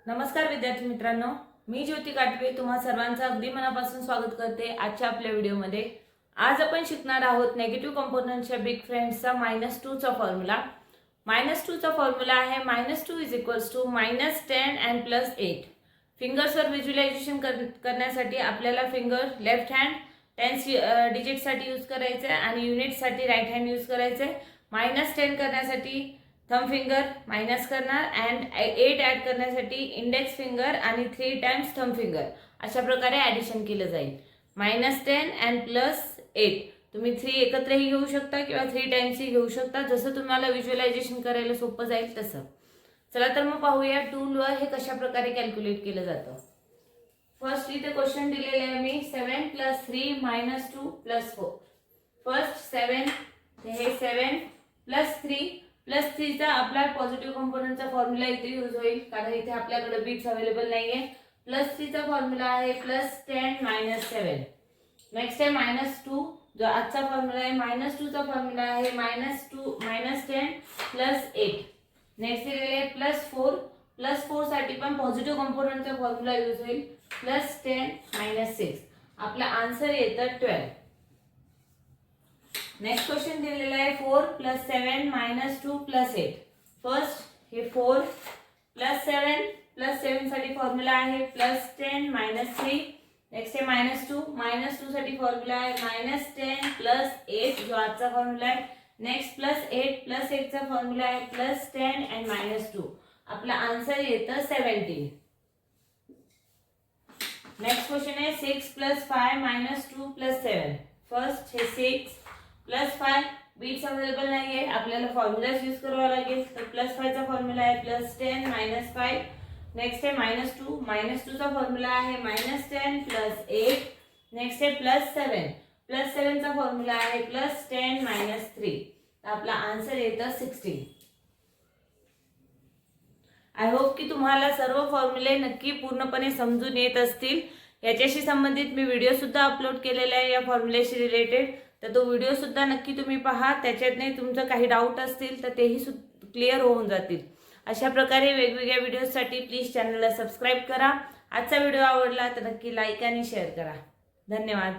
नमस्कार विद्यार्थी मित्रांनो, मी ज्योती काटवे तुम्हा सर्वांचं अगदी मनापासून स्वागत करते आजच्या आपल्या व्हिडिओमध्ये। आज आपण शिकणार आहोत नेगेटिव्ह कंपोनंटच्या बिग फ्रेंड्सचा -2 चा फॉर्म्युला। -2 चा फॉर्म्युला आहे -2 -10 and +8। फिंगर्सवर व्हिज्युअलायझेशन करण्यासाठी आपल्याला फिंगर लेफ्ट हँड 10 डिजिटसाठी यूज करायचे आणि युनिटसाठी राईट हँड यूज करायचे। -10 करण्यासाठी थंब फिंगर मायनस करणार अँड 8 ॲड करण्यासाठी इंडेक्स फिंगर आणि 3 टाइम्स थंब फिंगर अशा प्रकारे ॲडिशन केलं जाईल। -10 and +8 तुम्ही 3 एकत्रही घेऊ शकता किंवा 3 टाइम्सही घेऊ शकता, जसं तुम्हाला व्हिज्युअलायझेशन करायला सोपं जाईल तसं। चला तर मग पाहूया टूलवर हे कशा प्रकारे कॅल्क्युलेट केलं जातं। फर्स्ट इथे क्वेश्चन दिलेले आहे मी 7 + 3 -2 + 4। फर्स्ट 7 हे 7 + 3 +3 चा आपला पॉझिटिव्ह कंपोनंटचा फॉर्म्युला इथे यूज होईल, कारण इथे आपल्याकडे बिट्स अवेलेबल नाहीये। +3 चा फॉर्म्युला आहे +10 - 7। नेक्स्ट आहे -2 जो आजचा फॉर्म्युला आहे। -2 चा फॉर्म्युला आहे -10 + 8। नेक्स्ट दिलेले आहे +4। +4 साठी पण पॉझिटिव्ह कंपोनंटचा फॉर्म्युला यूज होईल +10 - 6। आपला आन्सर येतं 12। नेक्स्ट क्वेश्चन दिलेला आहे 4 + 7 -2 + 8। फर्स्ट हे 4 + 7 साठी फॉर्म्युला आहे +10 - 3। नेक्स्ट आहे -2 साठी फॉर्म्युला आहे -10 + 8 जो आजचा फॉर्म्युला आहे। नेक्स्ट +8 चा फॉर्म्युला आहे +10 and -2। आपला आन्सर येतं 17। नेक्स्ट क्वेश्चन आहे 6 + 5 -2 + 7। फर्स्ट हे 6 + 5 बीट्स अवेलेबल नाहीये, आपल्याला फॉर्म्युलाज यूज करावा लागेल। तर +5 चा फॉर्म्युला आहे +10 - 5। नेक्स्ट आहे -2 चा फॉर्म्युला आहे -10 + 8। नेक्स्ट आहे +7 चा फॉर्म्युला आहे +10 - 3। आपला आन्सर येतं 16। आय होप की तुम्हाला सर्व फॉर्म्युले नक्की पूर्णपणे समजून येत असतील। याच्याशी संबंधित मी व्हिडिओ सुद्धा अपलोड केलेला आहे या फॉर्म्युलेशी रिलेटेड, तर तो व्हिडिओ सुद्धा नक्की तुम्ही पहा। त्याच्यातने तुमचं काही डाऊट असतील तर तेही क्लिअर होऊन जातील। अशा प्रकारे वेगवेगळ्या व्हिडिओसाठी प्लीज चॅनलला सबस्क्राईब करा। आजचा व्हिडिओ आवडला तर नक्की लाईक आणि शेअर करा। धन्यवाद।